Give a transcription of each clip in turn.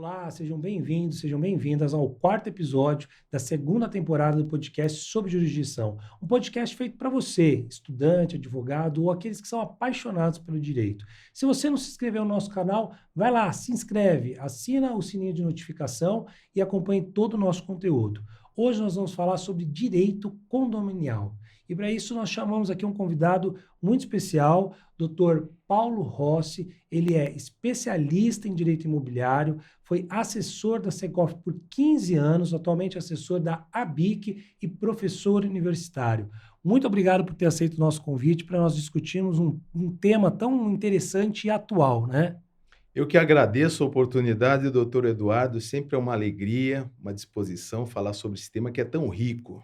Olá, sejam bem-vindos, sejam bem-vindas ao quarto episódio da segunda temporada do podcast sobre jurisdição. Um podcast feito para você, estudante, advogado ou aqueles que são apaixonados pelo direito. Se você não se inscreveu no nosso canal, vai lá, se inscreve, assina o sininho de notificação e acompanhe todo o nosso conteúdo. Hoje nós vamos falar sobre direito condominial. E para isso nós chamamos aqui um convidado muito especial, Dr. Paulo Rossi. Ele é especialista em direito imobiliário, foi assessor da Secof por 15 anos, atualmente assessor da ABIC e professor universitário. Muito obrigado por ter aceito o nosso convite para nós discutirmos um tema tão interessante e atual, né? Eu que agradeço a oportunidade, doutor Eduardo. Sempre é uma alegria, uma disposição falar sobre esse tema que é tão rico.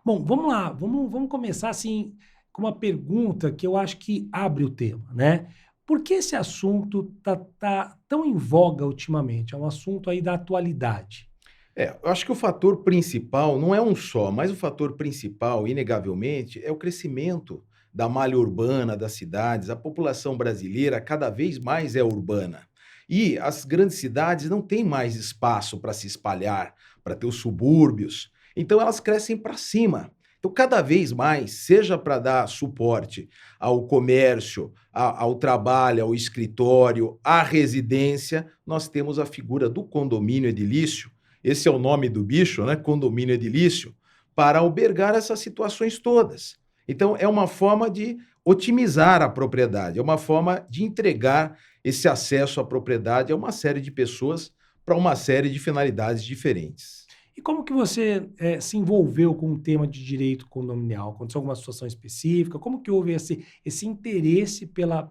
Bom, vamos lá, vamos começar assim com uma pergunta que eu acho que abre o tema, né? Por que esse assunto tá tão em voga ultimamente? É um assunto aí da atualidade. Eu acho que o fator principal não é um só, mas o fator principal, inegavelmente, é o crescimento da malha urbana das cidades. A população brasileira cada vez mais é urbana. E as grandes cidades não têm mais espaço para se espalhar, para ter os subúrbios. Então elas crescem para cima. Então, cada vez mais, seja para dar suporte ao comércio, ao trabalho, ao escritório, à residência, nós temos a figura do condomínio edilício. Esse é o nome do bicho, né? Condomínio edilício, para albergar essas situações todas. Então, é uma forma de otimizar a propriedade, é uma forma de entregar esse acesso à propriedade a uma série de pessoas para uma série de finalidades diferentes. E como que você se envolveu com o tema de direito condominial? Aconteceu alguma situação específica? Como que houve esse interesse pela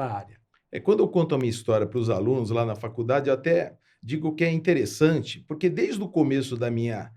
área? Quando eu conto a minha história para os alunos lá na faculdade, eu até digo que é interessante, porque desde o começo da minha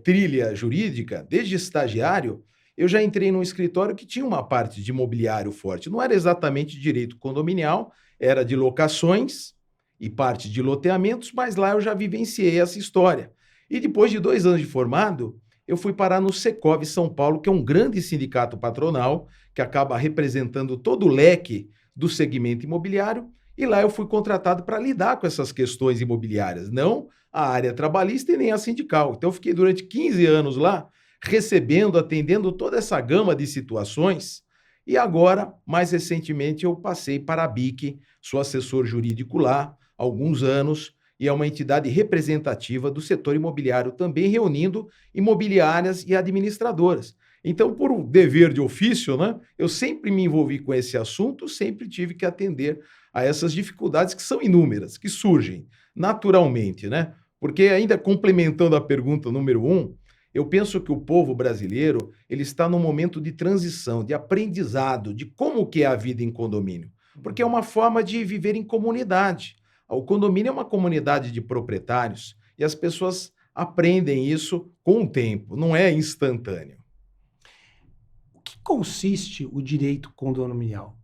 trilha jurídica, desde estagiário, eu já entrei num escritório que tinha uma parte de imobiliário forte. Não era exatamente direito condominial, era de locações e parte de loteamentos, mas lá eu já vivenciei essa história. E depois de 2 anos de formado, eu fui parar no Secov São Paulo, que é um grande sindicato patronal, que acaba representando todo o leque do segmento imobiliário, e lá eu fui contratado para lidar com essas questões imobiliárias, não a área trabalhista e nem a sindical. Então eu fiquei durante 15 anos lá, recebendo, atendendo toda essa gama de situações, e agora, mais recentemente, eu passei para a BIC, sou assessor jurídico lá há alguns anos, e é uma entidade representativa do setor imobiliário, também reunindo imobiliárias e administradoras. Então, por um dever de ofício, né, eu sempre me envolvi com esse assunto, sempre tive que atender a essas dificuldades que são inúmeras, que surgem naturalmente, né? Porque ainda complementando a pergunta número 1, eu penso que o povo brasileiro ele está num momento de transição, de aprendizado, de como que é a vida em condomínio. Porque é uma forma de viver em comunidade. O condomínio é uma comunidade de proprietários e as pessoas aprendem isso com o tempo, não é instantâneo. O que consiste o direito condominial?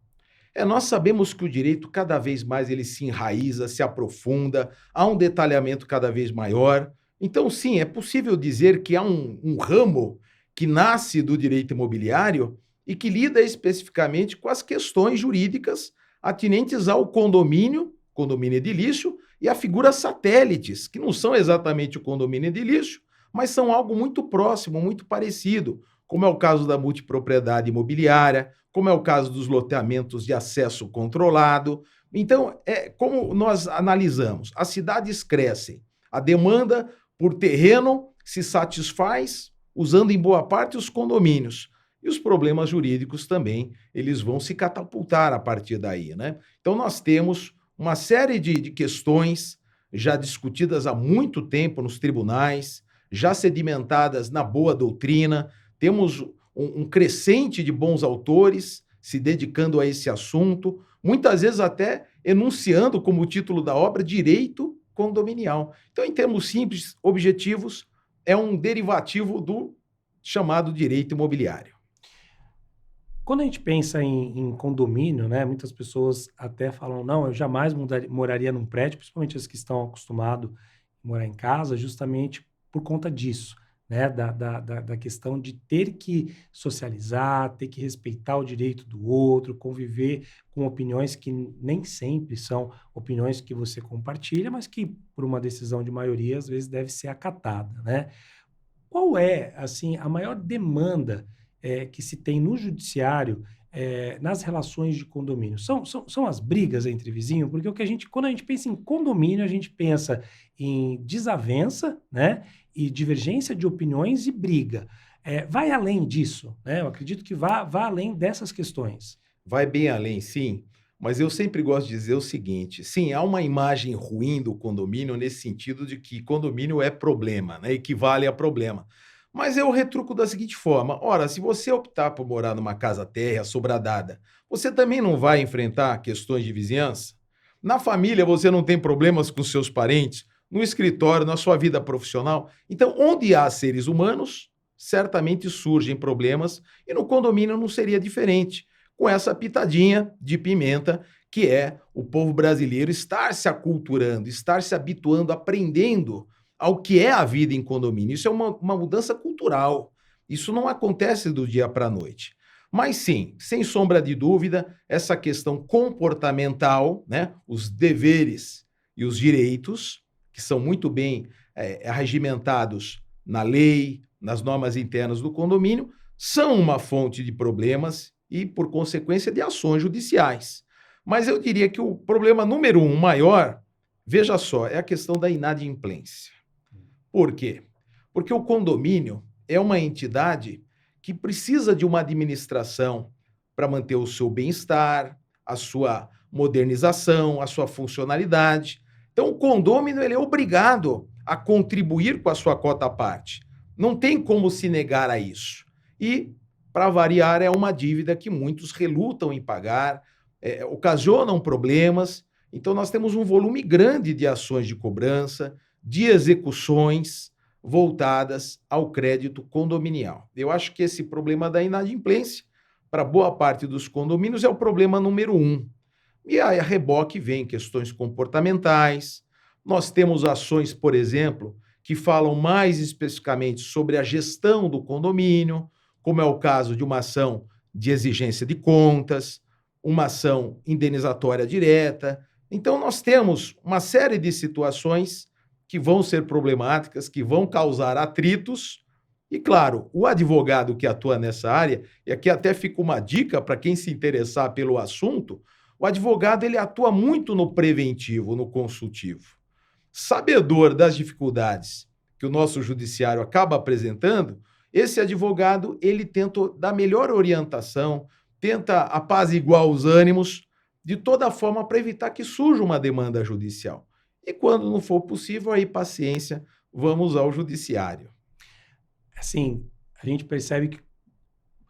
Nós sabemos que o direito cada vez mais ele se enraiza, se aprofunda, há um detalhamento cada vez maior. Então, sim, é possível dizer que há um ramo que nasce do direito imobiliário e que lida especificamente com as questões jurídicas atinentes ao condomínio, condomínio edilício, e a figuras satélites, que não são exatamente o condomínio edilício, mas são algo muito próximo, muito parecido, como é o caso da multipropriedade imobiliária, como é o caso dos loteamentos de acesso controlado. Então, como nós analisamos, as cidades crescem, a demanda por terreno se satisfaz usando em boa parte os condomínios. E os problemas jurídicos também, eles vão se catapultar a partir daí, né? Então, nós temos uma série de questões já discutidas há muito tempo nos tribunais, já sedimentadas na boa doutrina, temos um crescente de bons autores se dedicando a esse assunto, muitas vezes até enunciando como título da obra direito condominial. Então, em termos simples, objetivos, é um derivativo do chamado direito imobiliário. Quando a gente pensa em condomínio, né, muitas pessoas até falam, não, eu jamais moraria num prédio, principalmente as que estão acostumados a morar em casa, justamente por conta disso, né, da questão de ter que socializar, ter que respeitar o direito do outro, conviver com opiniões que nem sempre são opiniões que você compartilha, mas que, por uma decisão de maioria, às vezes deve ser acatada, né? Qual é, assim, a maior demanda, que se tem no judiciário, nas relações de condomínio? São as brigas entre vizinhos? Porque o que a gente quando a gente pensa em condomínio, a gente pensa em desavença, né, e divergência de opiniões e briga. Vai além disso, né? Eu acredito que vá além dessas questões. Vai bem além, sim, mas eu sempre gosto de dizer o seguinte: sim, há uma imagem ruim do condomínio nesse sentido de que condomínio é problema, né? Equivale a problema. Mas eu retruco da seguinte forma: ora, se você optar por morar numa casa térrea sobradada, você também não vai enfrentar questões de vizinhança? Na família você não tem problemas com seus parentes? No escritório, na sua vida profissional? Então, onde há seres humanos, certamente surgem problemas, e no condomínio não seria diferente, com essa pitadinha de pimenta que é o povo brasileiro estar se aculturando, estar se habituando, aprendendo ao que é a vida em condomínio. Isso é uma mudança cultural. Isso não acontece do dia para a noite. Mas sim, sem sombra de dúvida, essa questão comportamental, né, os deveres e os direitos, que são muito bem regimentados na lei, nas normas internas do condomínio, são uma fonte de problemas e, por consequência, de ações judiciais. Mas eu diria que o problema número um maior, veja só, é a questão da inadimplência. Por quê? Porque o condomínio é uma entidade que precisa de uma administração para manter o seu bem-estar, a sua modernização, a sua funcionalidade. Então, o condômino ele é obrigado a contribuir com a sua cota à parte. Não tem como se negar a isso. E, para variar, é uma dívida que muitos relutam em pagar, ocasionam problemas. Então, nós temos um volume grande de ações de cobrança, de execuções voltadas ao crédito condominial. Eu acho que esse problema da inadimplência, para boa parte dos condomínios, é o problema número um. E aí, a reboque vem questões comportamentais. Nós temos ações, por exemplo, que falam mais especificamente sobre a gestão do condomínio, como é o caso de uma ação de exigência de contas, uma ação indenizatória direta. Então, nós temos uma série de situações que vão ser problemáticas, que vão causar atritos. E, claro, o advogado que atua nessa área, e aqui até fica uma dica para quem se interessar pelo assunto, o advogado ele atua muito no preventivo, no consultivo. Sabedor das dificuldades que o nosso judiciário acaba apresentando, esse advogado ele tenta dar melhor orientação, tenta apaziguar os ânimos, de toda forma para evitar que surja uma demanda judicial. E quando não for possível, aí paciência, vamos ao judiciário. Assim, a gente percebe que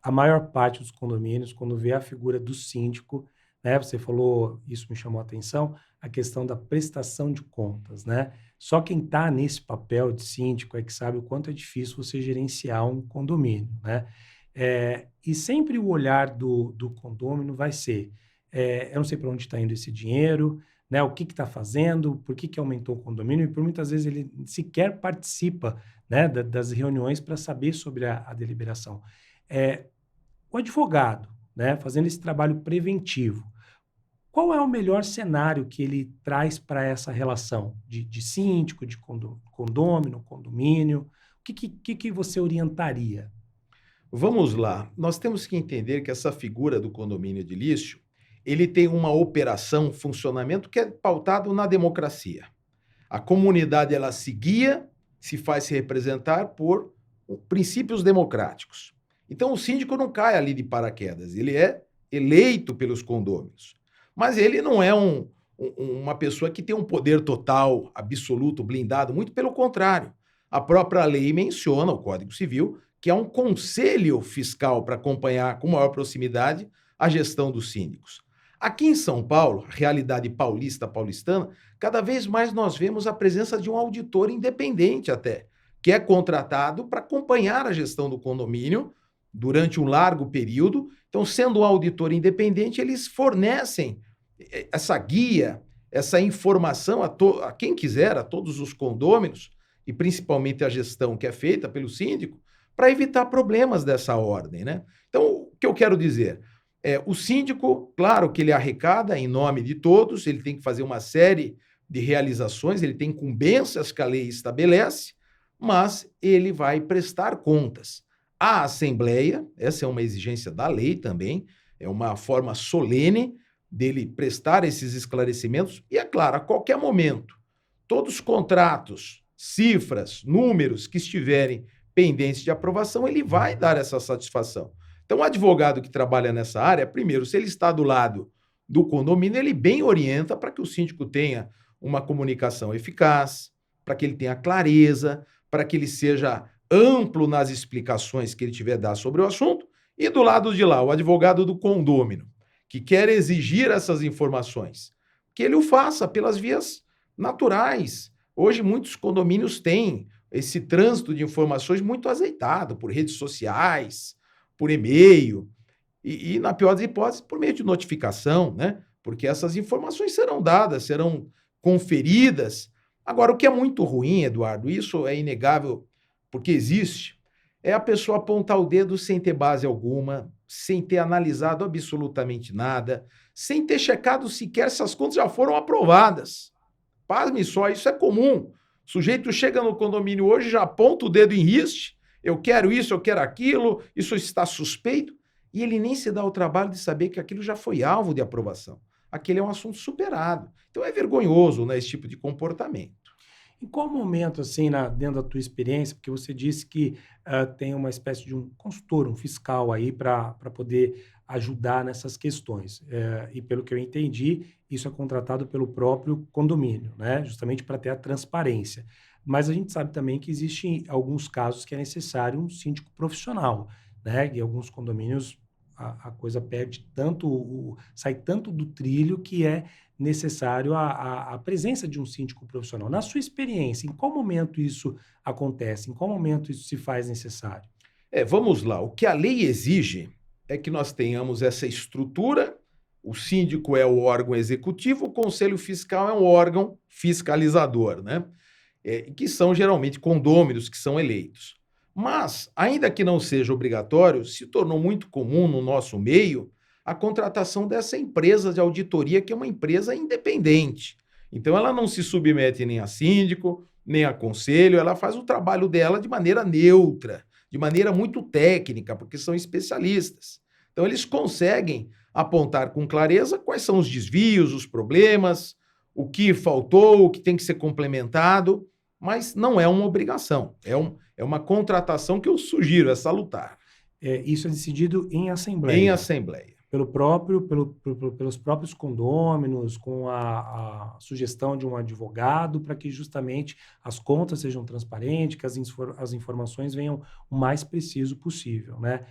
a maior parte dos condomínios, quando vê a figura do síndico, né, você falou, isso me chamou a atenção, a questão da prestação de contas, né? Só quem está nesse papel de síndico é que sabe o quanto é difícil você gerenciar um condomínio, né? E sempre o olhar do condômino vai ser, eu não sei para onde está indo esse dinheiro, né? O que está fazendo, por que aumentou o condomínio, e por muitas vezes ele sequer participa, né, das reuniões para saber sobre a deliberação. O advogado, né, fazendo esse trabalho preventivo, qual é o melhor cenário que ele traz para essa relação de síndico, de condômino, condomínio? O que você orientaria? Vamos lá. Nós temos que entender que essa figura do condomínio edilício, ele tem uma operação, funcionamento que é pautado na democracia. A comunidade ela se guia, se faz representar por princípios democráticos. Então o síndico não cai ali de paraquedas, ele é eleito pelos condôminos. Mas ele não é uma pessoa que tem um poder total, absoluto, blindado, muito pelo contrário. A própria lei menciona, o Código Civil, que há um conselho fiscal para acompanhar com maior proximidade a gestão dos síndicos. Aqui em São Paulo, realidade paulistana, cada vez mais nós vemos a presença de um auditor independente até, que é contratado para acompanhar a gestão do condomínio durante um largo período. Então, sendo um auditor independente, eles fornecem essa guia, essa informação a quem quiser, a todos os condôminos, e principalmente a gestão que é feita pelo síndico, para evitar problemas dessa ordem, né? Então, o que eu quero dizer é, o síndico, claro que ele arrecada em nome de todos, ele tem que fazer uma série de realizações, ele tem incumbências que a lei estabelece, mas ele vai prestar contas à Assembleia, essa é uma exigência da lei também, é uma forma solene dele prestar esses esclarecimentos, e é claro, a qualquer momento, todos os contratos, cifras, números que estiverem pendentes de aprovação, ele vai dar essa satisfação. Então, o advogado que trabalha nessa área, primeiro, se ele está do lado do condomínio, ele bem orienta para que o síndico tenha uma comunicação eficaz, para que ele tenha clareza, para que ele seja amplo nas explicações que ele tiver a dar sobre o assunto. E do lado de lá, o advogado do condômino, que quer exigir essas informações, que ele o faça pelas vias naturais. Hoje, muitos condomínios têm esse trânsito de informações muito azeitado por redes sociais, por e-mail e, na pior das hipóteses, por meio de notificação, né? Porque essas informações serão dadas, serão conferidas. Agora, o que é muito ruim, Eduardo, isso é inegável porque existe, é a pessoa apontar o dedo sem ter base alguma, sem ter analisado absolutamente nada, sem ter checado sequer se as contas já foram aprovadas. Pasme só, isso é comum. O sujeito chega no condomínio hoje, já aponta o dedo em riste, eu quero isso, eu quero aquilo, isso está suspeito, e ele nem se dá o trabalho de saber que aquilo já foi alvo de aprovação. Aquele é um assunto superado. Então é vergonhoso, né, esse tipo de comportamento. Em qual momento, assim, dentro da tua experiência, porque você disse que tem uma espécie de um consultor, um fiscal aí para poder ajudar nessas questões. E pelo que eu entendi, isso é contratado pelo próprio condomínio, né? Justamente para ter a transparência. Mas a gente sabe também que existem alguns casos que é necessário um síndico profissional, né? E alguns condomínios a coisa perde tanto, sai tanto do trilho que é necessário a presença de um síndico profissional. Na sua experiência, em qual momento isso acontece? Em qual momento isso se faz necessário? Vamos lá. O que a lei exige é que nós tenhamos essa estrutura. O síndico é o órgão executivo, o conselho fiscal é um órgão fiscalizador, né? Que são geralmente condôminos que são eleitos. Mas, ainda que não seja obrigatório, se tornou muito comum no nosso meio a contratação dessa empresa de auditoria, que é uma empresa independente. Então, ela não se submete nem a síndico, nem a conselho, ela faz o trabalho dela de maneira neutra, de maneira muito técnica, porque são especialistas. Então, eles conseguem apontar com clareza quais são os desvios, os problemas, o que faltou, o que tem que ser complementado, mas não é uma obrigação, é uma contratação que eu sugiro, é salutar. Isso é decidido em assembleia. Em assembleia. Pelos próprios condôminos, com a sugestão de um advogado, para que justamente as contas sejam transparentes, que as informações venham o mais preciso possível, né?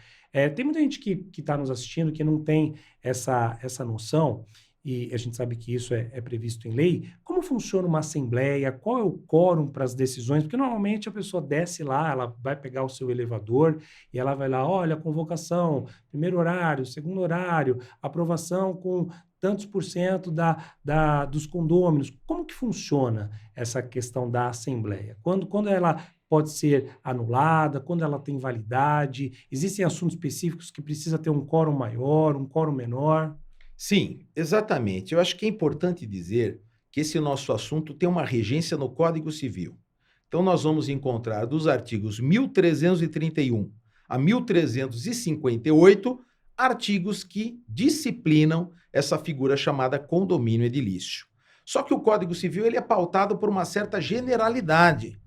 Tem muita gente que está nos assistindo que não tem essa noção, e a gente sabe que isso é previsto em lei. Como funciona uma assembleia? Qual é o quórum para as decisões? Porque normalmente a pessoa desce lá, ela vai pegar o seu elevador e ela vai lá, olha, convocação, primeiro horário, segundo horário, aprovação com tantos por cento dos condôminos. Como que funciona essa questão da assembleia? Quando ela pode ser anulada, quando ela tem validade? Existem assuntos específicos que precisa ter um quórum maior, um quórum menor? Sim, exatamente. Eu acho que é importante dizer que esse nosso assunto tem uma regência no Código Civil. Então, nós vamos encontrar dos artigos 1331 a 1358 artigos que disciplinam essa figura chamada condomínio edilício. Só que o Código Civil ele é pautado por uma certa generalidade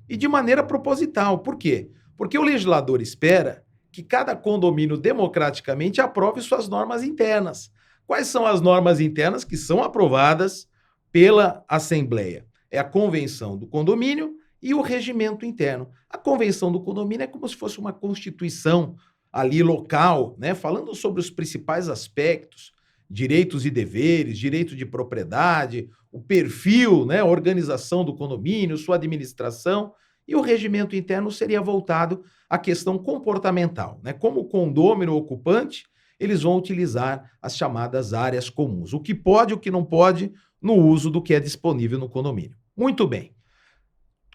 e de maneira proposital. Por quê? Porque o legislador espera que cada condomínio democraticamente aprove suas normas internas. Quais são as normas internas que são aprovadas pela Assembleia? É a convenção do condomínio e o regimento interno. A convenção do condomínio é como se fosse uma constituição ali local, né? Falando sobre os principais aspectos, direitos e deveres, direito de propriedade, o perfil, né? A organização do condomínio, sua administração. E o regimento interno seria voltado à questão comportamental, né? Como o condômino ocupante, eles vão utilizar as chamadas áreas comuns. O que pode e o que não pode no uso do que é disponível no condomínio. Muito bem.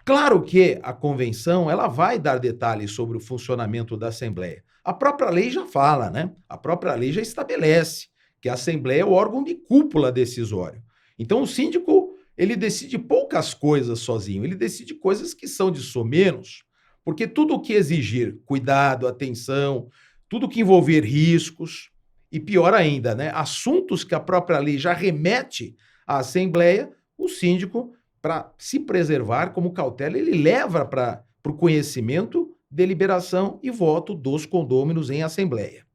Claro que a convenção ela vai dar detalhes sobre o funcionamento da Assembleia. A própria lei já fala, né? A própria lei já estabelece que a Assembleia é o órgão de cúpula decisório. Então o síndico, ele decide poucas coisas sozinho, ele decide coisas que são de somenos, porque tudo o que exigir cuidado, atenção, tudo que envolver riscos, e pior ainda, né? Assuntos que a própria lei já remete à Assembleia, o síndico para se preservar como cautela, ele leva para o conhecimento, deliberação e voto dos condôminos em assembleia.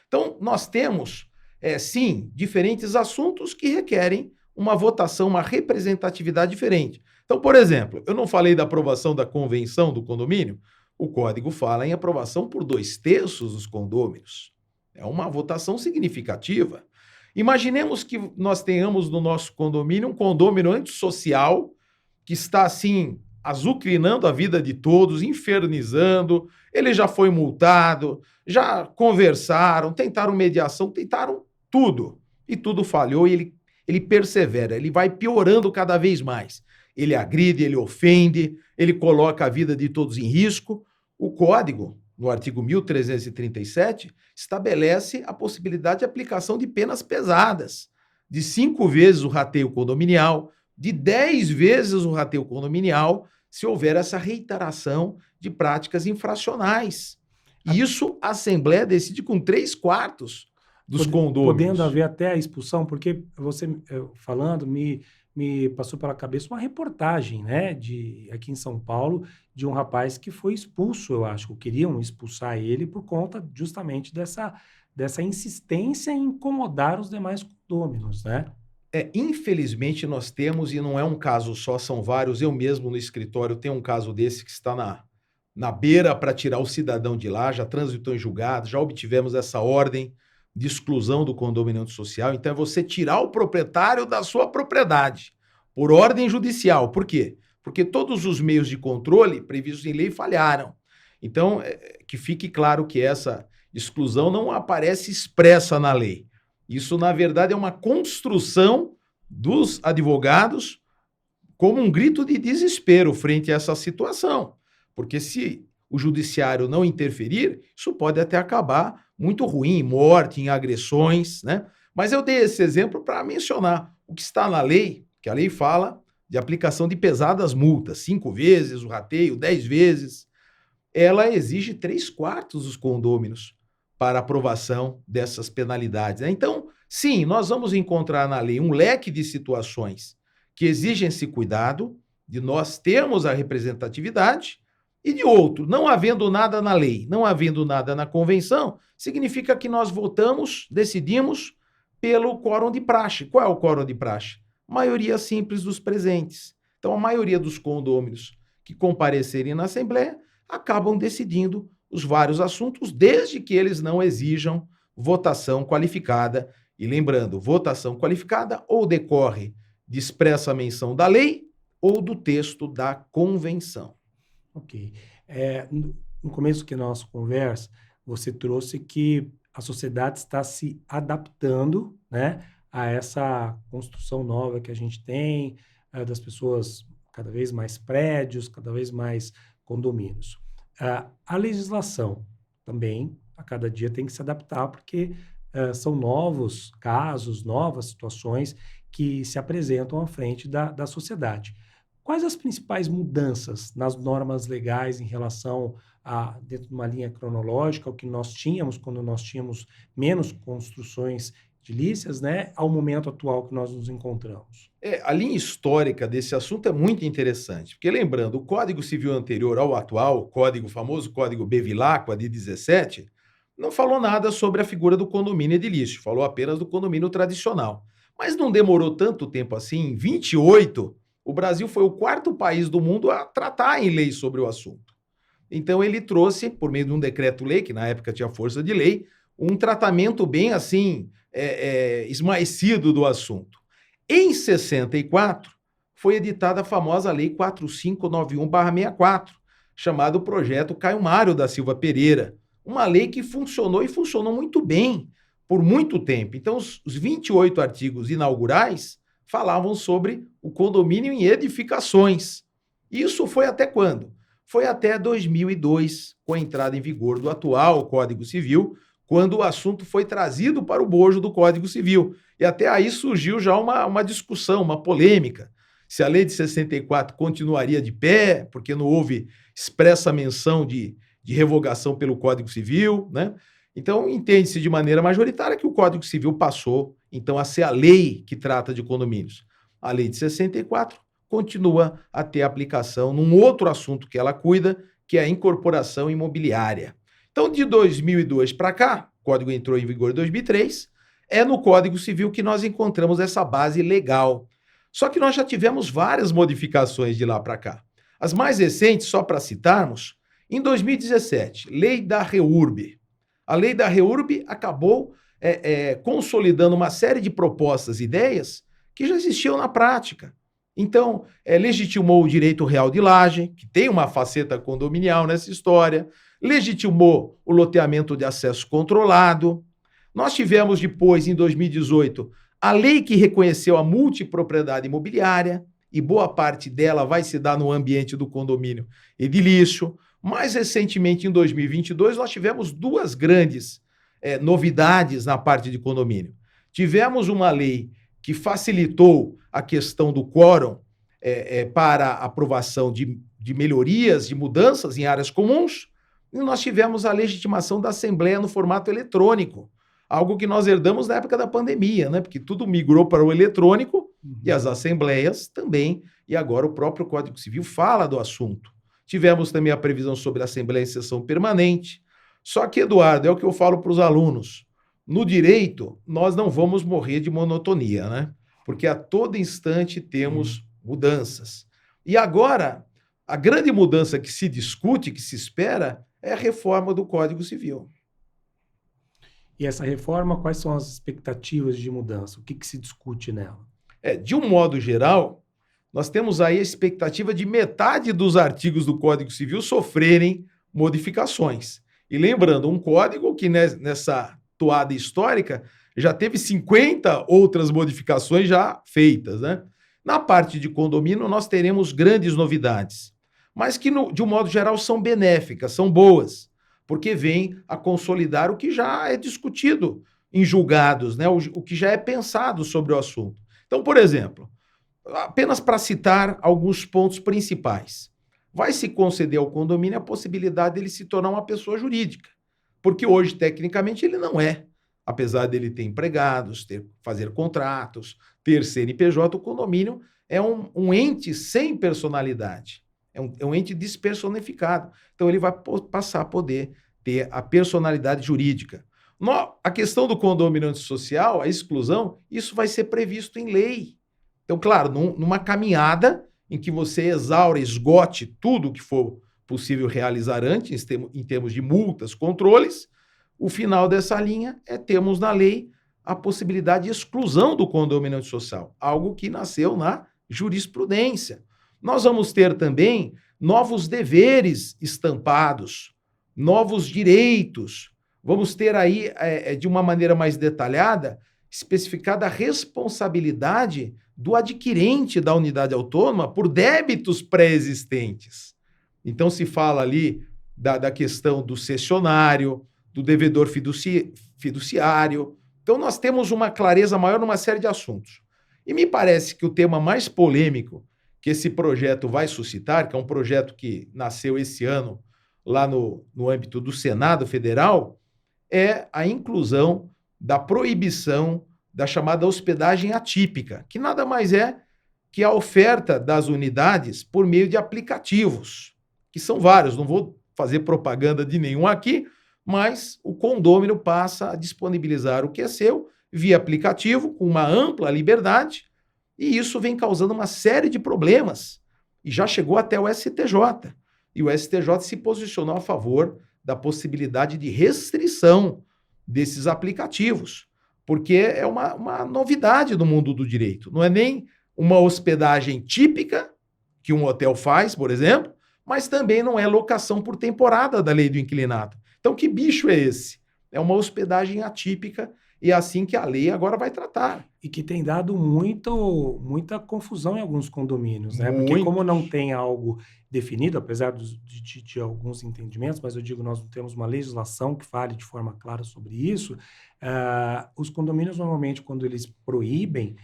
Então, nós temos, sim, diferentes assuntos que requerem uma votação, uma representatividade diferente. Então, por exemplo, eu não falei da aprovação da convenção do condomínio, o código fala em aprovação por 2/3 dos condôminos. É uma votação significativa. Imaginemos que nós tenhamos no nosso condomínio um condômino antissocial, que está, assim, azucrinando a vida de todos, infernizando, ele já foi multado, já conversaram, tentaram mediação, tentaram tudo, e tudo falhou, e ele persevera, ele vai piorando cada vez mais. Ele agride, ele ofende, ele coloca a vida de todos em risco. O Código, no artigo 1337, estabelece a possibilidade de aplicação de penas pesadas, de 5 vezes o rateio condominial, de 10 vezes o rateio condominial, se houver essa reiteração de práticas infracionais. E isso a Assembleia decide com 3/4 dos condôminos. Podendo haver até a expulsão, porque você falando me passou pela cabeça uma reportagem, né, aqui em São Paulo, de um rapaz que foi expulso, eu acho, queriam expulsar ele por conta justamente dessa insistência em incomodar os demais condôminos, né? Infelizmente nós temos, e não é um caso só, são vários. Eu mesmo no escritório tenho um caso desse que está na beira para tirar o cidadão de lá, já transitou em julgado, já obtivemos essa ordem de exclusão do condomínio antissocial. Então é você tirar o proprietário da sua propriedade, por ordem judicial. Por quê? Porque todos os meios de controle previstos em lei falharam. Então, que fique claro que essa exclusão não aparece expressa na lei. Isso, na verdade, é uma construção dos advogados como um grito de desespero frente a essa situação. Porque se o judiciário não interferir, isso pode até acabar muito ruim, em morte, em agressões, né? Mas eu dei esse exemplo para mencionar o que está na lei, que a lei fala de aplicação de pesadas multas, 5 vezes o rateio, 10 vezes. Ela exige 3/4 dos condôminos para aprovação dessas penalidades, né? Então, sim, nós vamos encontrar na lei um leque de situações que exigem esse cuidado, de nós termos a representatividade, e de outro, não havendo nada na lei, não havendo nada na convenção, significa que nós votamos, decidimos pelo quórum de praxe. Qual é o quórum de praxe? Maioria simples dos presentes. Então, a maioria dos condôminos que comparecerem na Assembleia acabam decidindo os vários assuntos, desde que eles não exijam votação qualificada. E lembrando, votação qualificada ou decorre de expressa menção da lei ou do texto da convenção. Ok. No começo que nossa conversa, você trouxe que a sociedade está se adaptando, né, a essa construção nova que a gente tem, das pessoas cada vez mais prédios, cada vez mais condomínios. A legislação também, a cada dia, tem que se adaptar, porque são novos casos, novas situações que se apresentam à frente da sociedade. Quais as principais mudanças nas normas legais em relação dentro de uma linha cronológica, o que nós tínhamos quando nós tínhamos menos construções edilícias, né, ao momento atual que nós nos encontramos? A linha histórica desse assunto é muito interessante, porque lembrando, o Código Civil anterior ao atual, o famoso Código Bevilacqua de 17, não falou nada sobre a figura do condomínio edilício, falou apenas do condomínio tradicional. Mas não demorou tanto tempo assim, em 28, o Brasil foi o 4º país do mundo a tratar em lei sobre o assunto. Então ele trouxe, por meio de um decreto-lei, que na época tinha força de lei, um tratamento bem assim, esmaecido do assunto. Em 64, foi editada a famosa Lei 4591/64, chamado Projeto Caio Mário da Silva Pereira, uma lei que funcionou e funcionou muito bem por muito tempo. Então, os 28 artigos inaugurais falavam sobre o condomínio em edificações. Isso foi até quando? Foi até 2002, com a entrada em vigor do atual Código Civil, quando o assunto foi trazido para o bojo do Código Civil. E até aí surgiu já uma discussão, uma polêmica. Se a lei de 64 continuaria de pé, porque não houve expressa menção de revogação pelo Código Civil, né? Então, entende-se de maneira majoritária que o Código Civil passou, então, a ser a lei que trata de condomínios. A lei de 64 continua a ter aplicação num outro assunto que ela cuida, que é a incorporação imobiliária. Então, de 2002 para cá, o Código entrou em vigor em 2003, é no Código Civil que nós encontramos essa base legal. Só que nós já tivemos várias modificações de lá para cá. As mais recentes, só para citarmos, em 2017, Lei da REURB. A Lei da REURB acabou consolidando uma série de propostas e ideias que já existiam na prática. Então, legitimou o direito real de laje, que tem uma faceta condominial nessa história, legitimou o loteamento de acesso controlado. Nós tivemos depois, em 2018, a lei que reconheceu a multipropriedade imobiliária, e boa parte dela vai se dar no ambiente do condomínio edilício. Mais recentemente, em 2022, nós tivemos duas grandes novidades na parte de condomínio. Tivemos uma lei que facilitou a questão do quórum para aprovação de melhorias, de mudanças em áreas comuns, e nós tivemos a legitimação da Assembleia no formato eletrônico, algo que nós herdamos na época da pandemia, né? Porque tudo migrou para o eletrônico e as assembleias também, e agora o próprio Código Civil fala do assunto. Tivemos também a previsão sobre a Assembleia em sessão permanente. Só que, Eduardo, é o que eu falo para os alunos, no direito, nós não vamos morrer de monotonia, né? Porque a todo instante temos mudanças. E agora, a grande mudança que se discute, que se espera, é a reforma do Código Civil. E essa reforma, quais são as expectativas de mudança? O que se discute nela? De um modo geral, nós temos aí a expectativa de metade dos artigos do Código Civil sofrerem modificações. E lembrando, um código que nessa toada histórica já teve 50 outras modificações já feitas, né? Na parte de condomínio, nós teremos grandes novidades, mas que, de um modo geral, são benéficas, são boas, porque vêm a consolidar o que já é discutido em julgados, né? O que já é pensado sobre o assunto. Então, por exemplo, apenas para citar alguns pontos principais, vai se conceder ao condomínio a possibilidade dele se tornar uma pessoa jurídica, porque hoje, tecnicamente, ele não é. Apesar dele ter empregados, fazer contratos, ter CNPJ, o condomínio é um ente sem personalidade, é um ente despersonificado. Então, ele vai passar a poder ter a personalidade jurídica. A questão do condomínio antissocial, a exclusão, isso vai ser previsto em lei. Então, claro, numa caminhada em que você exaure, esgote tudo o que for possível realizar antes, em termos de multas, controles, o final dessa linha termos na lei a possibilidade de exclusão do condomínio antissocial, algo que nasceu na jurisprudência. Nós vamos ter também novos deveres estampados, novos direitos. Vamos ter aí, de uma maneira mais detalhada, especificada a responsabilidade do adquirente da unidade autônoma por débitos pré-existentes. Então, se fala ali da questão do cessionário, do devedor fiduciário. Então, nós temos uma clareza maior numa série de assuntos. E me parece que o tema mais polêmico que esse projeto vai suscitar, que é um projeto que nasceu esse ano lá no âmbito do Senado Federal, é a inclusão da proibição da chamada hospedagem atípica, que nada mais é que a oferta das unidades por meio de aplicativos, que são vários, não vou fazer propaganda de nenhum aqui, mas o condômino passa a disponibilizar o que é seu via aplicativo, com uma ampla liberdade, e isso vem causando uma série de problemas, e já chegou até o STJ. E o STJ se posicionou a favor da possibilidade de restrição desses aplicativos, porque é uma novidade no mundo do direito. Não é nem uma hospedagem típica, que um hotel faz, por exemplo, mas também não é locação por temporada da lei do inquilinato. Então, que bicho é esse? É uma hospedagem atípica e é assim que a lei agora vai tratar. E que tem dado muita confusão em alguns condomínios, né? Porque como não Muitos. tem algo definido, apesar de alguns entendimentos, mas eu digo, nós não temos uma legislação que fale de forma clara sobre isso, os condomínios normalmente, quando eles proíbem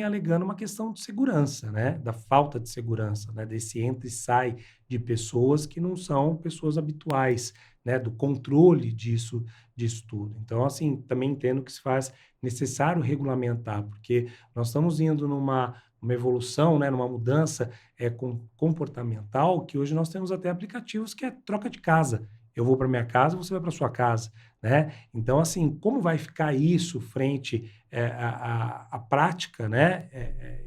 alegando uma questão de segurança, né? Da falta de segurança, né? Desse entra e sai de pessoas que não são pessoas habituais, né? Do controle disso tudo. Então, assim, também entendo que se faz necessário regulamentar, porque nós estamos indo uma evolução, né, numa mudança comportamental, que hoje nós temos até aplicativos que é troca de casa. Eu vou para minha casa, você vai para sua casa, né? Então, assim, como vai ficar isso frente à prática, né?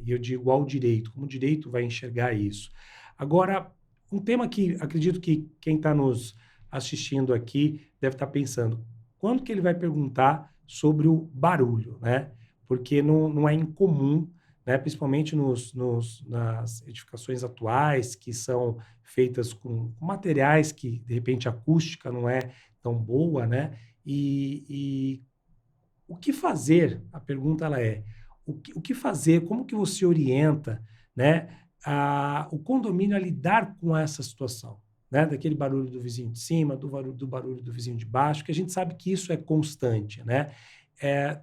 E eu digo ao direito, como o direito vai enxergar isso? Agora, um tema que acredito que quem está nos assistindo aqui deve estar pensando, quando que ele vai perguntar sobre o barulho, né? Porque não é incomum, né? Principalmente nas edificações atuais, que são feitas com materiais que, de repente, a acústica não é tão boa, né? E o que fazer? A pergunta ela é, o que fazer? Como que você orienta, né, o condomínio a lidar com essa situação? Né, daquele barulho do vizinho de cima, do barulho do vizinho de baixo, que a gente sabe que isso é constante, né?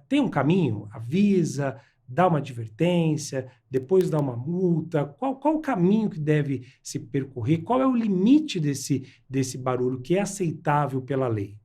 Tem um caminho? Avisa, dá uma advertência, depois dá uma multa? Qual o caminho que deve se percorrer? Qual é o limite desse barulho que é aceitável pela lei?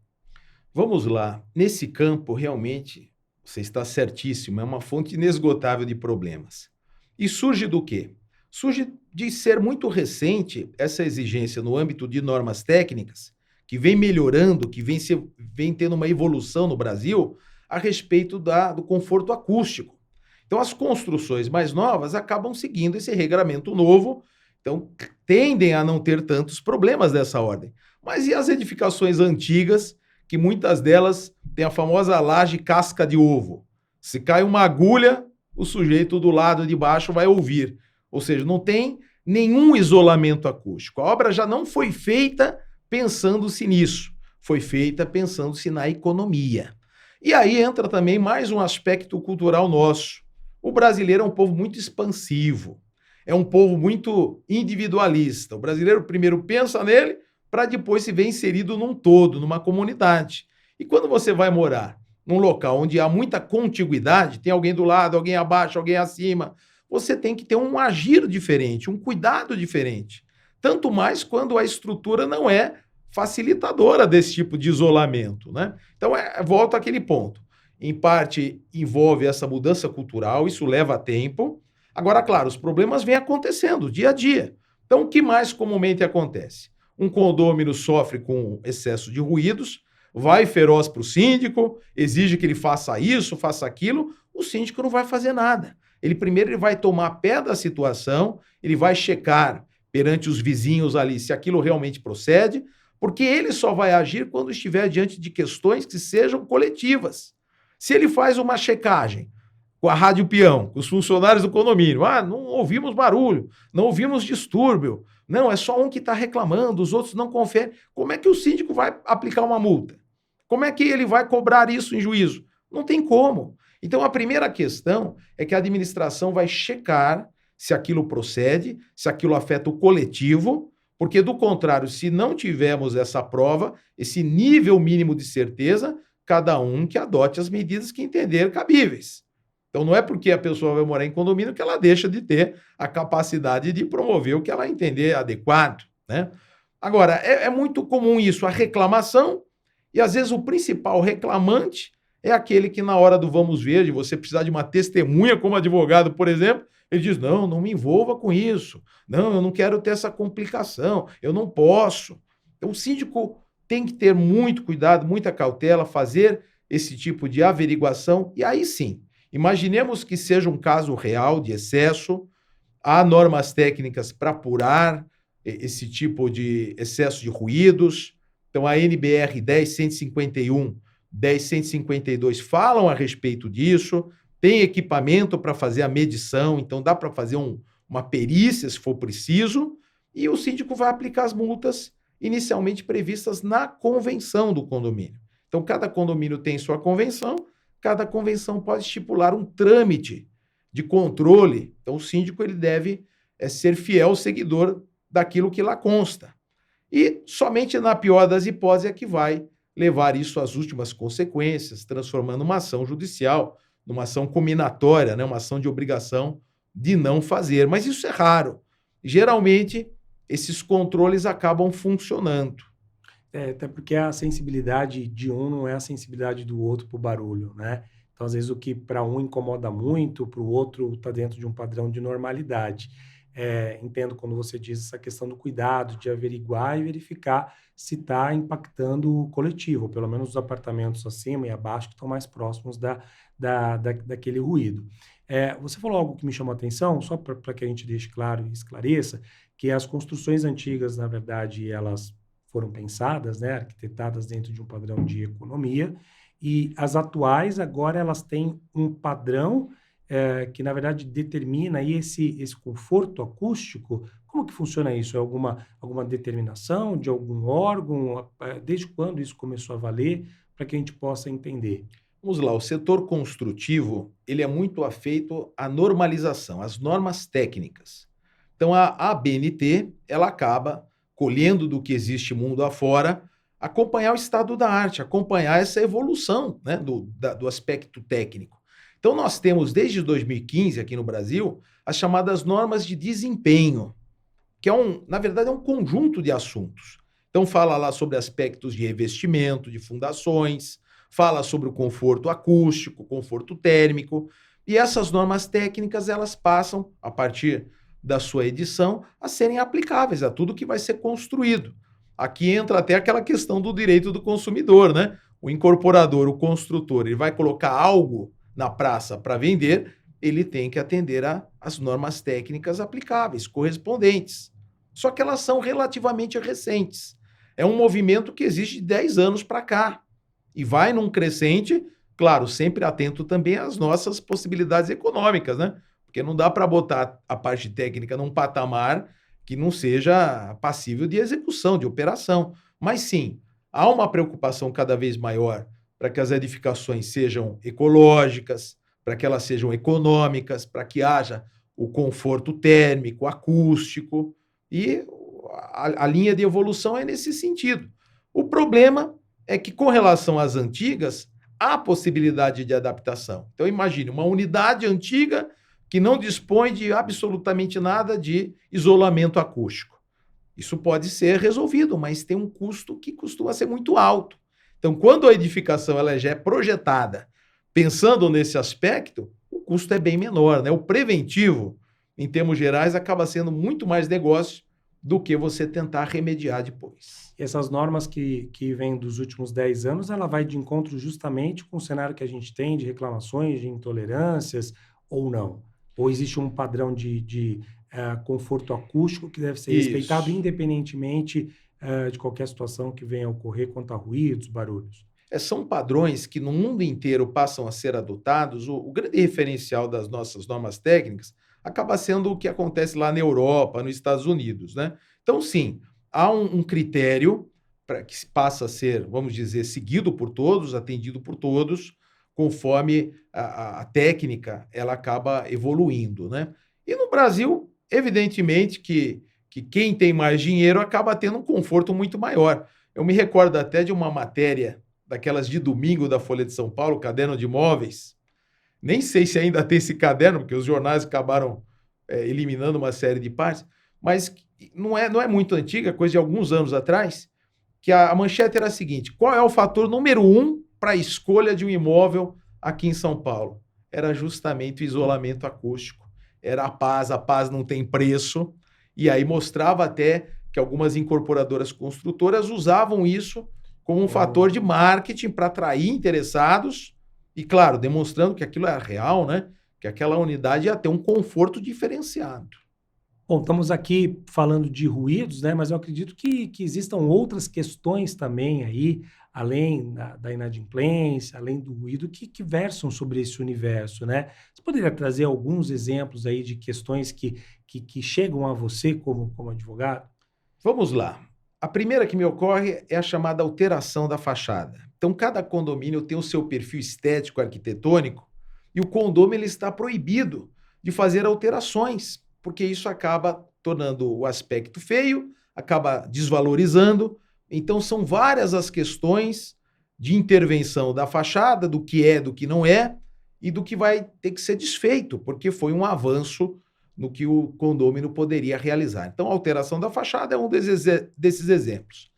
Vamos lá. Nesse campo, realmente, você está certíssimo, é uma fonte inesgotável de problemas. E surge do quê? Surge de ser muito recente essa exigência no âmbito de normas técnicas, que vem melhorando, que vem tendo uma evolução no Brasil a respeito do conforto acústico. Então, as construções mais novas acabam seguindo esse regramento novo, então tendem a não ter tantos problemas dessa ordem. Mas e as edificações antigas, que muitas delas têm a famosa laje casca de ovo? Se cai uma agulha, o sujeito do lado de baixo vai ouvir. Ou seja, não tem nenhum isolamento acústico. A obra já não foi feita pensando-se nisso. Foi feita pensando-se na economia. E aí entra também mais um aspecto cultural nosso. O brasileiro é um povo muito expansivo. É um povo muito individualista. O brasileiro primeiro pensa nele para depois se ver inserido num todo, numa comunidade. E quando você vai morar num local onde há muita contiguidade, tem alguém do lado, alguém abaixo, alguém acima, você tem que ter um agir diferente, um cuidado diferente. Tanto mais quando a estrutura não é facilitadora desse tipo de isolamento, né? Então, volta àquele ponto. Em parte, envolve essa mudança cultural, isso leva tempo. Agora, claro, os problemas vêm acontecendo dia a dia. Então, o que mais comumente acontece? Um condômino sofre com excesso de ruídos, vai feroz para o síndico, exige que ele faça isso, faça aquilo, o síndico não vai fazer nada. Ele vai tomar pé da situação, ele vai checar perante os vizinhos ali se aquilo realmente procede, porque ele só vai agir quando estiver diante de questões que sejam coletivas. Se ele faz uma checagem com a rádio peão, com os funcionários do condomínio, não ouvimos barulho, não ouvimos distúrbio, não, é só um que está reclamando, os outros não conferem. Como é que o síndico vai aplicar uma multa? Como é que ele vai cobrar isso em juízo? Não tem como. Então, a primeira questão é que a administração vai checar se aquilo procede, se aquilo afeta o coletivo, porque, do contrário, se não tivermos essa prova, esse nível mínimo de certeza, cada um que adote as medidas que entender cabíveis. Então, não é porque a pessoa vai morar em condomínio que ela deixa de ter a capacidade de promover o que ela entender adequado, né? Agora, é muito comum isso, a reclamação, e às vezes o principal reclamante é aquele que na hora do vamos ver, de você precisar de uma testemunha como advogado, por exemplo, ele diz, não me envolva com isso, não, eu não quero ter essa complicação, eu não posso. Então o síndico tem que ter muito cuidado, muita cautela, fazer esse tipo de averiguação, e aí sim, imaginemos que seja um caso real de excesso, há normas técnicas para apurar esse tipo de excesso de ruídos, então a NBR 10.151, 10.152 falam a respeito disso, tem equipamento para fazer a medição, então dá para fazer uma perícia se for preciso, e o síndico vai aplicar as multas inicialmente previstas na convenção do condomínio. Então, cada condomínio tem sua convenção, cada convenção pode estipular um trâmite de controle. Então, o síndico ele deve ser fiel seguidor daquilo que lá consta. E somente na pior das hipóteses é que vai levar isso às últimas consequências, transformando uma ação judicial numa ação cominatória, né? Uma ação de obrigação de não fazer. Mas isso é raro. Geralmente, esses controles acabam funcionando. Até porque a sensibilidade de um não é a sensibilidade do outro para o barulho, né? Então, às vezes, o que para um incomoda muito, para o outro está dentro de um padrão de normalidade. Entendo quando você diz essa questão do cuidado, de averiguar e verificar se está impactando o coletivo, ou pelo menos os apartamentos acima e abaixo que estão mais próximos daquele ruído. Você falou algo que me chamou a atenção, só para que a gente deixe claro e esclareça, que as construções antigas, na verdade, elas foram pensadas, né, arquitetadas dentro de um padrão de economia, e as atuais agora elas têm um padrão que, na verdade, determina aí esse conforto acústico. Como que funciona isso? É alguma determinação de algum órgão? Desde quando isso começou a valer? Para que a gente possa entender. Vamos lá, o setor construtivo ele é muito afeito à normalização, às normas técnicas. Então, a ABNT ela acaba colhendo do que existe mundo afora, acompanhar o estado da arte, acompanhar essa evolução, né, do aspecto técnico. Então, nós temos, desde 2015, aqui no Brasil, as chamadas normas de desempenho, que na verdade, é um conjunto de assuntos. Então, fala lá sobre aspectos de revestimento, de fundações, fala sobre o conforto acústico, conforto térmico, e essas normas técnicas, elas passam, a partir da sua edição, a serem aplicáveis a tudo que vai ser construído. Aqui entra até aquela questão do direito do consumidor, né? O incorporador, o construtor, ele vai colocar algo na praça para vender, ele tem que atender às normas técnicas aplicáveis, correspondentes. Só que elas são relativamente recentes. É um movimento que existe de 10 anos para cá. E vai num crescente, claro, sempre atento também às nossas possibilidades econômicas, né? Porque não dá para botar a parte técnica num patamar que não seja passível de execução, de operação. Mas sim, há uma preocupação cada vez maior para que as edificações sejam ecológicas, para que elas sejam econômicas, para que haja o conforto térmico, acústico, e a linha de evolução é nesse sentido. O problema é que, com relação às antigas, há possibilidade de adaptação. Então, imagine uma unidade antiga que não dispõe de absolutamente nada de isolamento acústico. Isso pode ser resolvido, mas tem um custo que costuma ser muito alto. Então, quando a edificação ela já é projetada pensando nesse aspecto, o custo é bem menor, né? O preventivo, em termos gerais, acaba sendo muito mais negócio do que você tentar remediar depois. E essas normas que vêm dos últimos 10 anos, ela vai de encontro justamente com o cenário que a gente tem de reclamações, de intolerâncias, ou não? Ou existe um padrão de conforto acústico que deve ser respeitado independentemente de qualquer situação que venha a ocorrer quanto a ruídos, barulhos? São padrões que no mundo inteiro passam a ser adotados. O grande referencial das nossas normas técnicas acaba sendo o que acontece lá na Europa, nos Estados Unidos, né? Então, sim, há um critério para que passa a ser, vamos dizer, seguido por todos, atendido por todos, conforme a técnica ela acaba evoluindo, né? E no Brasil, evidentemente que quem tem mais dinheiro acaba tendo um conforto muito maior. Eu me recordo até de uma matéria daquelas de domingo da Folha de São Paulo, Caderno de Imóveis. Nem sei se ainda tem esse caderno, porque os jornais acabaram eliminando uma série de partes, mas não é muito antiga, coisa de alguns anos atrás, que a manchete era a seguinte: qual é o fator número 1 para a escolha de um imóvel aqui em São Paulo? Era justamente o isolamento acústico. Era a paz não tem preço, e aí mostrava até que algumas incorporadoras construtoras usavam isso como um fator de marketing para atrair interessados e, claro, demonstrando que aquilo era real, né? Que aquela unidade ia ter um conforto diferenciado. Bom, estamos aqui falando de ruídos, né? Mas eu acredito que existam outras questões também aí, além da inadimplência, além do ruído, que versam sobre esse universo, né? Você poderia trazer alguns exemplos aí de questões que chegam a você como advogado? Vamos lá. A primeira que me ocorre é a chamada alteração da fachada. Então, cada condomínio tem o seu perfil estético arquitetônico e o condômino ele está proibido de fazer alterações, porque isso acaba tornando o aspecto feio, acaba desvalorizando. Então, são várias as questões de intervenção da fachada, do que é, do que não é, e do que vai ter que ser desfeito, porque foi um avanço no que o condômino poderia realizar. Então, a alteração da fachada é um desses exemplos.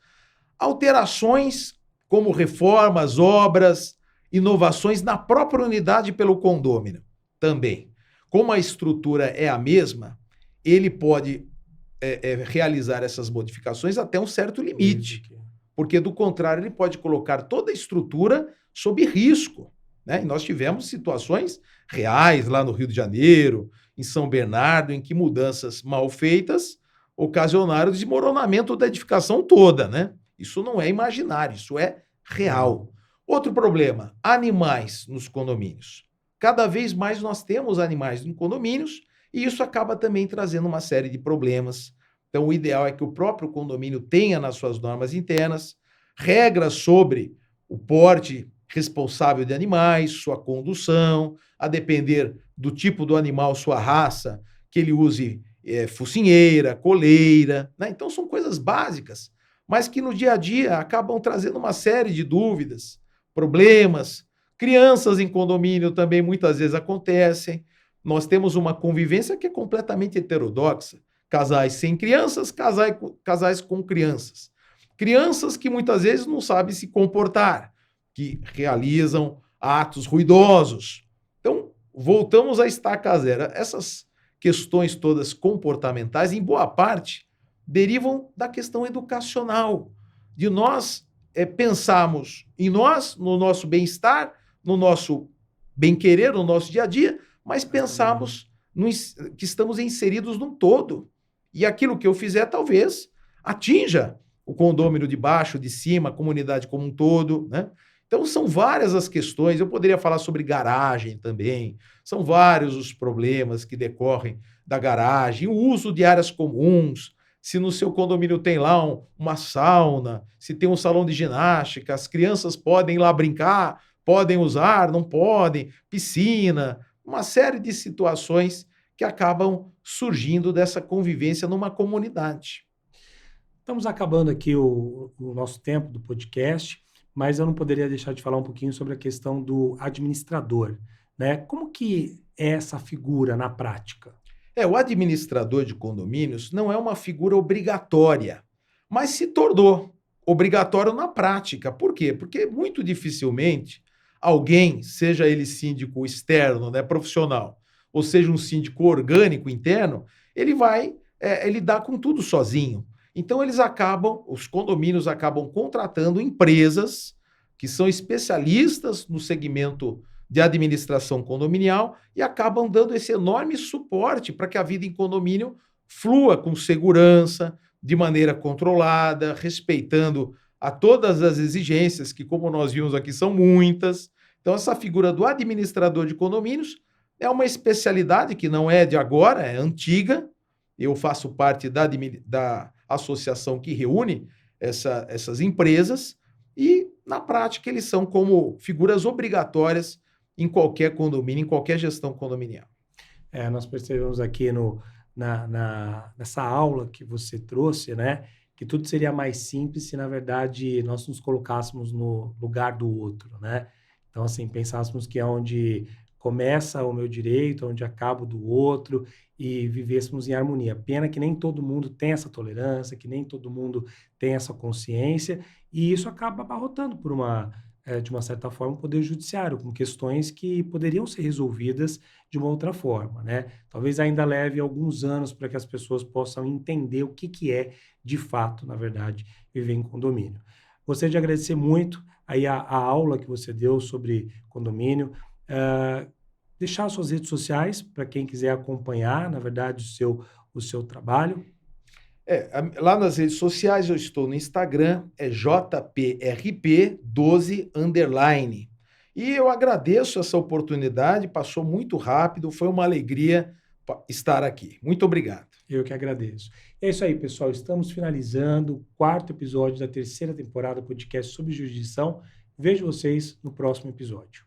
Alterações como reformas, obras, inovações na própria unidade pelo condômino também. Como a estrutura é a mesma, ele pode realizar essas modificações até um certo limite, porque do contrário ele pode colocar toda a estrutura sob risco, né? E nós tivemos situações reais lá no Rio de Janeiro, em São Bernardo, em que mudanças mal feitas ocasionaram o desmoronamento da edificação toda, né? Isso não é imaginário, isso é real. Outro problema, animais nos condomínios. Cada vez mais nós temos animais em condomínios e isso acaba também trazendo uma série de problemas. Então, o ideal é que o próprio condomínio tenha nas suas normas internas regras sobre o porte responsável de animais, sua condução, a depender do tipo do animal, sua raça, que ele use focinheira, coleira, né? Então, são coisas básicas, mas que no dia a dia acabam trazendo uma série de dúvidas, problemas. Crianças em condomínio também muitas vezes acontecem. Nós temos uma convivência que é completamente heterodoxa. Casais sem crianças, casais com crianças. Crianças que muitas vezes não sabem se comportar, que realizam atos ruidosos. Então, voltamos à estaca zero. Essas questões todas comportamentais, em boa parte, derivam da questão educacional, de nós pensarmos em nós, no nosso bem-estar, no nosso bem-querer, no nosso dia a dia, mas pensarmos que estamos inseridos num todo. E aquilo que eu fizer, talvez, atinja o condômino de baixo, de cima, a comunidade como um todo, né? Então, são várias as questões. Eu poderia falar sobre garagem também. São vários os problemas que decorrem da garagem, o uso de áreas comuns, se no seu condomínio tem lá uma sauna, se tem um salão de ginástica, as crianças podem ir lá brincar, podem usar, não podem, piscina, uma série de situações que acabam surgindo dessa convivência numa comunidade. Estamos acabando aqui o nosso tempo do podcast, mas eu não poderia deixar de falar um pouquinho sobre a questão do administrador, né? Como que é essa figura na prática? O administrador de condomínios não é uma figura obrigatória, mas se tornou obrigatório na prática. Por quê? Porque muito dificilmente alguém, seja ele síndico externo, né, profissional, ou seja um síndico orgânico interno, ele vai lidar com tudo sozinho. Então os condomínios acabam contratando empresas que são especialistas no segmento de administração condominial e acabam dando esse enorme suporte para que a vida em condomínio flua com segurança, de maneira controlada, respeitando a todas as exigências, que como nós vimos aqui são muitas. Então essa figura do administrador de condomínios é uma especialidade que não é de agora, é antiga. Eu faço parte da associação que reúne essas empresas e, na prática, eles são como figuras obrigatórias em qualquer condomínio, em qualquer gestão condominial. Nós percebemos aqui nessa aula que você trouxe, né, que tudo seria mais simples se, na verdade, nós nos colocássemos no lugar do outro, né? Então, assim, pensássemos que é onde começa o meu direito, onde acaba o do outro, e vivêssemos em harmonia. Pena que nem todo mundo tem essa tolerância, que nem todo mundo tem essa consciência, e isso acaba abarrotando de uma certa forma, o Poder Judiciário, com questões que poderiam ser resolvidas de uma outra forma, né? Talvez ainda leve alguns anos para que as pessoas possam entender o que é, de fato, na verdade, viver em condomínio. Gostaria de agradecer muito aí a aula que você deu sobre condomínio, deixar suas redes sociais para quem quiser acompanhar, na verdade, o seu trabalho. Lá nas redes sociais eu estou no Instagram, JPRP12_. E eu agradeço essa oportunidade, passou muito rápido, foi uma alegria estar aqui. Muito obrigado. Eu que agradeço. É isso aí, pessoal. Estamos finalizando o 4º episódio da 3ª temporada do podcast sobre jurisdição. Vejo vocês no próximo episódio.